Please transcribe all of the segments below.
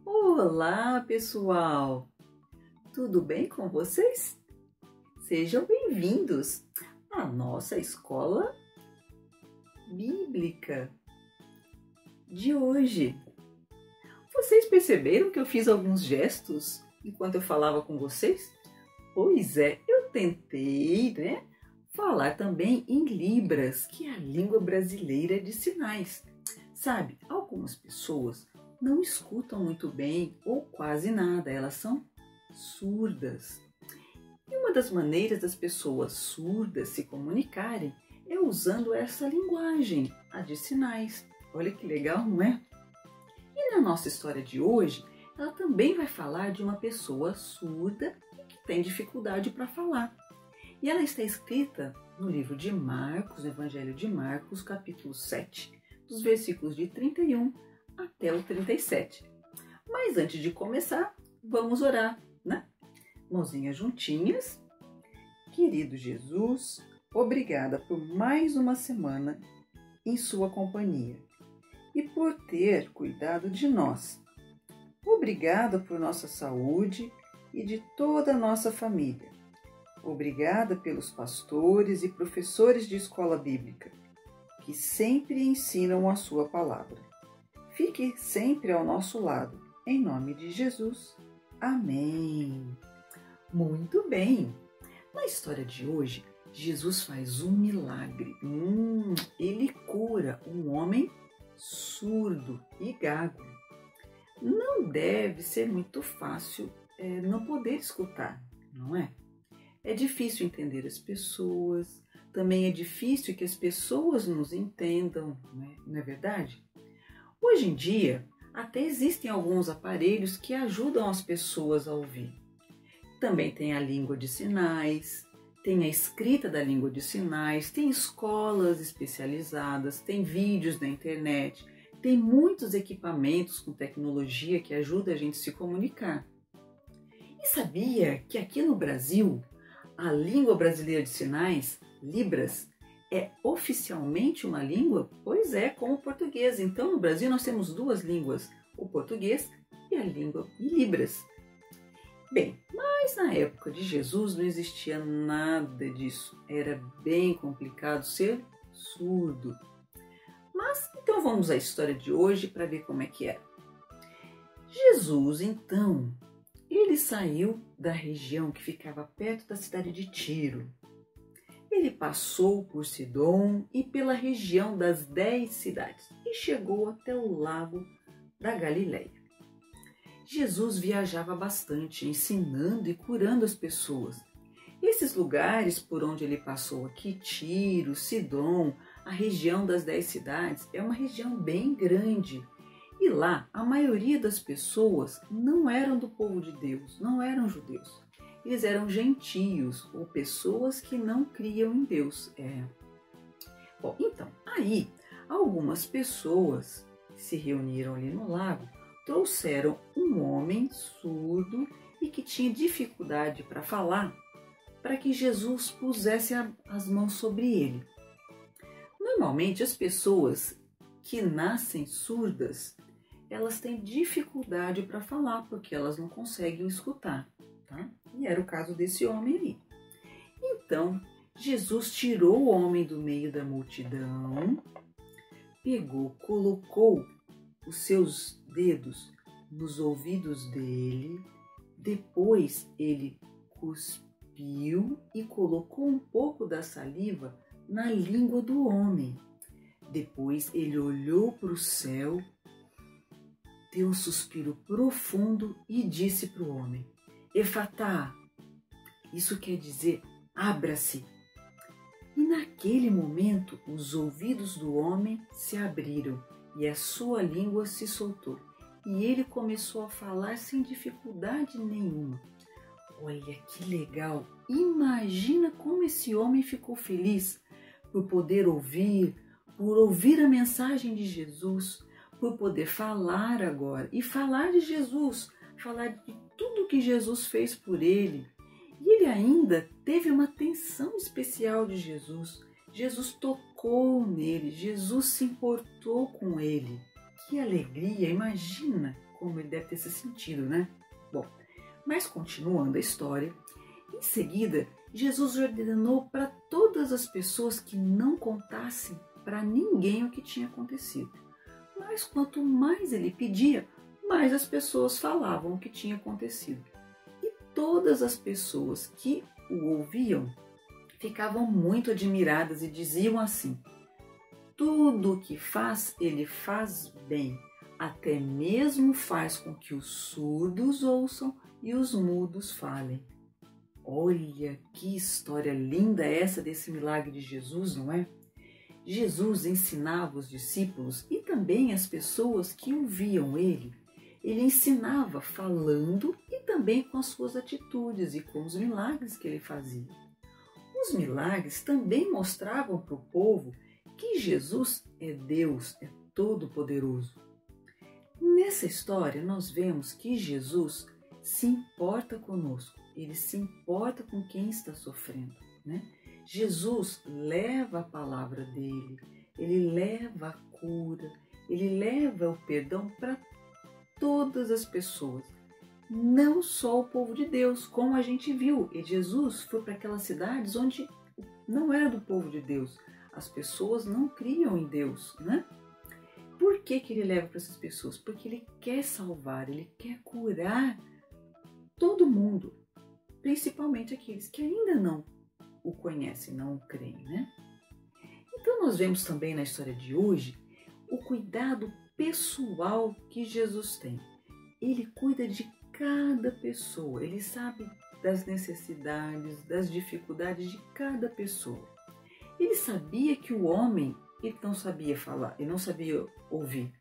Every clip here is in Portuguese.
Olá, pessoal! Tudo bem com vocês? Sejam bem-vindos à nossa escola bíblica de hoje. Vocês perceberam que eu fiz alguns gestos enquanto eu falava com vocês? Pois é, eu tentei, falar também em Libras, que é a língua brasileira de sinais. Sabe, algumas pessoas não escutam muito bem ou quase nada, elas são surdas. E uma das maneiras das pessoas surdas se comunicarem é usando essa linguagem, a de sinais. Olha que legal, não é? E na nossa história de hoje, ela também vai falar de uma pessoa surda e que tem dificuldade para falar. E ela está escrita no livro de Marcos, no Evangelho de Marcos, capítulo 7, dos versículos de 31 até o 37. Mas antes de começar, vamos orar, né? Mãozinhas juntinhas. Querido Jesus, obrigada por mais uma semana em sua companhia e por ter cuidado de nós. Obrigada por nossa saúde e de toda a nossa família. Obrigada pelos pastores e professores de escola bíblica, que sempre ensinam a sua palavra. Fique sempre ao nosso lado, em nome de Jesus. Amém. Muito bem. Na história de hoje, Jesus faz um milagre. Ele cura um homem surdo e gago. Não deve ser muito fácil não poder escutar, não é? É difícil entender as pessoas, também é difícil que as pessoas nos entendam, não é verdade? Hoje em dia, até existem alguns aparelhos que ajudam as pessoas a ouvir. Também tem a língua de sinais, tem a escrita da língua de sinais, tem escolas especializadas, tem vídeos na internet, tem muitos equipamentos com tecnologia que ajudam a gente a se comunicar. E sabia que aqui no Brasil, a língua brasileira de sinais, Libras, é oficialmente uma língua? Pois é, como o português. Então, no Brasil, nós temos duas línguas, o português e a língua Libras. Bem, mas na época de Jesus não existia nada disso. Era bem complicado ser surdo. Mas, então vamos à história de hoje para ver como é que era. Jesus, então, ele saiu da região que ficava perto da cidade de Tiro. Ele passou por Sidom e pela região das 10 cidades e chegou até o lago da Galileia. Jesus viajava bastante, ensinando e curando as pessoas. Esses lugares por onde ele passou aqui, Tiro, Sidom, a região das 10 cidades, é uma região bem grande. E lá, a maioria das pessoas não eram do povo de Deus, não eram judeus. Eles eram gentios, ou pessoas que não criam em Deus. Bom, então, aí, algumas pessoas que se reuniram ali no lago trouxeram um homem surdo e que tinha dificuldade para falar, para que Jesus pusesse as mãos sobre ele. Normalmente, as pessoas que nascem surdas, elas têm dificuldade para falar, porque elas não conseguem escutar. Tá? E era o caso desse homem aí. Então, Jesus tirou o homem do meio da multidão, pegou, colocou os seus dedos nos ouvidos dele, depois ele cuspiu e colocou um pouco da saliva na língua do homem. Depois ele olhou para o céu, deu um suspiro profundo e disse para o homem: Efatá, isso quer dizer abra-se. E naquele momento os ouvidos do homem se abriram e a sua língua se soltou. E ele começou a falar sem dificuldade nenhuma. Olha que legal! Imagina como esse homem ficou feliz por poder ouvir, por ouvir a mensagem de Jesus, por poder falar agora e falar de Jesus, falar de tudo que Jesus fez por ele. E ele ainda teve uma atenção especial de Jesus. Jesus tocou nele, Jesus se importou com ele. Que alegria! Imagina como ele deve ter se sentido, né? Bom, mas continuando a história, em seguida, Jesus ordenou para todas as pessoas que não contassem para ninguém o que tinha acontecido. Mas quanto mais ele pedia, mais as pessoas falavam o que tinha acontecido. E todas as pessoas que o ouviam ficavam muito admiradas e diziam assim: tudo o que faz, ele faz bem, até mesmo faz com que os surdos ouçam e os mudos falem. Olha que história linda essa desse milagre de Jesus, não é? Jesus ensinava os discípulos e também as pessoas que ouviam ele. Ele ensinava falando e também com as suas atitudes e com os milagres que ele fazia. Os milagres também mostravam para o povo que Jesus é Deus, é todo-poderoso. Nessa história nós vemos que Jesus se importa conosco, ele se importa com quem está sofrendo, né? Jesus leva a palavra dele, ele leva a cura, ele leva o perdão para todas as pessoas, não só o povo de Deus, como a gente viu. E Jesus foi para aquelas cidades onde não era do povo de Deus, as pessoas não criam em Deus, né? Por que ele leva para essas pessoas? Porque ele quer salvar, ele quer curar todo mundo, principalmente aqueles que ainda não o conhecem, não o creem, né? Então nós vemos também na história de hoje o cuidado pessoal que Jesus tem. Ele cuida de cada pessoa, ele sabe das necessidades, das dificuldades de cada pessoa. Ele sabia que o homem, ele não sabia falar, ele não sabia ouvir,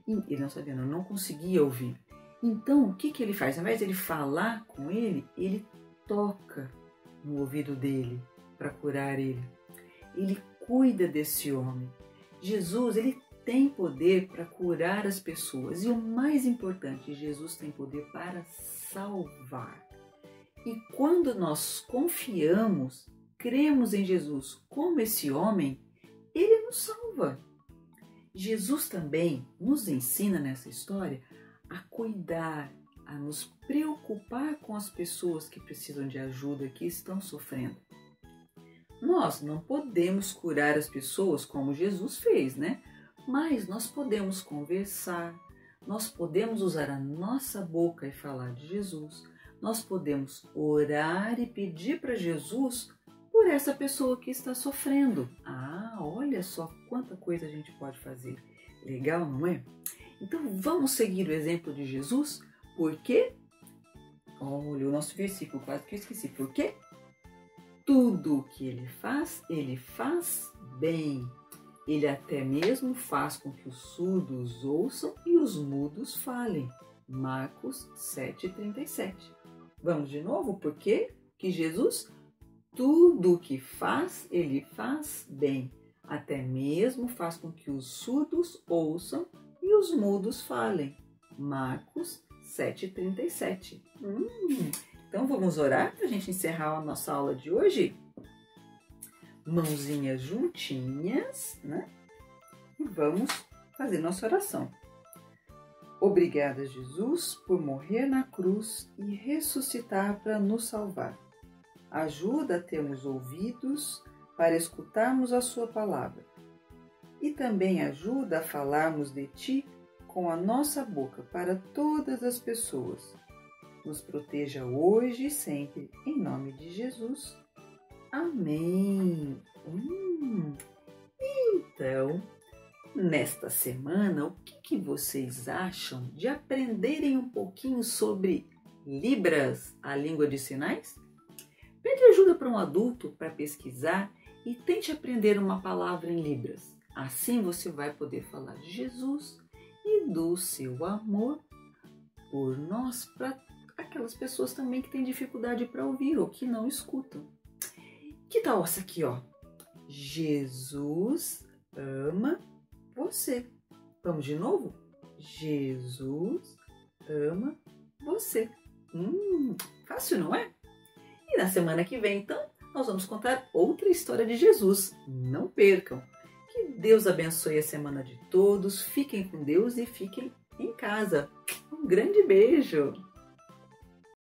não conseguia ouvir. Então, o que ele faz? Ao invés de ele falar com ele toca no ouvido dele para curar ele. Ele cuida desse homem. Jesus, ele tem poder para curar as pessoas. E o mais importante, Jesus tem poder para salvar. E quando nós confiamos, cremos em Jesus como esse homem, ele nos salva. Jesus também nos ensina nessa história a cuidar, a nos preocupar com as pessoas que precisam de ajuda, que estão sofrendo. Nós não podemos curar as pessoas como Jesus fez, né? Mas nós podemos conversar, nós podemos usar a nossa boca e falar de Jesus, nós podemos orar e pedir para Jesus por essa pessoa que está sofrendo. Ah, olha só quanta coisa a gente pode fazer. Legal, não é? Então vamos seguir o exemplo de Jesus, porque, olha o nosso versículo, quase que eu esqueci, porque tudo o que ele faz bem. Ele até mesmo faz com que os surdos ouçam e os mudos falem. Marcos 7,37. Vamos de novo, porque que Jesus, tudo o que faz, ele faz bem. Até mesmo faz com que os surdos ouçam e os mudos falem. Marcos 7,37. Então vamos orar para a gente encerrar a nossa aula de hoje? Mãozinhas juntinhas, né? E vamos fazer nossa oração. Obrigada, Jesus, por morrer na cruz e ressuscitar para nos salvar. Ajuda a termos ouvidos para escutarmos a sua palavra. E também ajuda a falarmos de ti com a nossa boca para todas as pessoas. Nos proteja hoje e sempre, em nome de Jesus. Amém. Então, nesta semana, o que vocês acham de aprenderem um pouquinho sobre Libras, a língua de sinais? Pede ajuda para um adulto para pesquisar e tente aprender uma palavra em Libras. Assim você vai poder falar de Jesus e do seu amor por nós para aquelas pessoas também que têm dificuldade para ouvir ou que não escutam. Que tal essa aqui, ó? Jesus ama você. Vamos de novo? Jesus ama você. Fácil, não é? E na semana que vem, então, nós vamos contar outra história de Jesus. Não percam! Que Deus abençoe a semana de todos. Fiquem com Deus e fiquem em casa. Um grande beijo!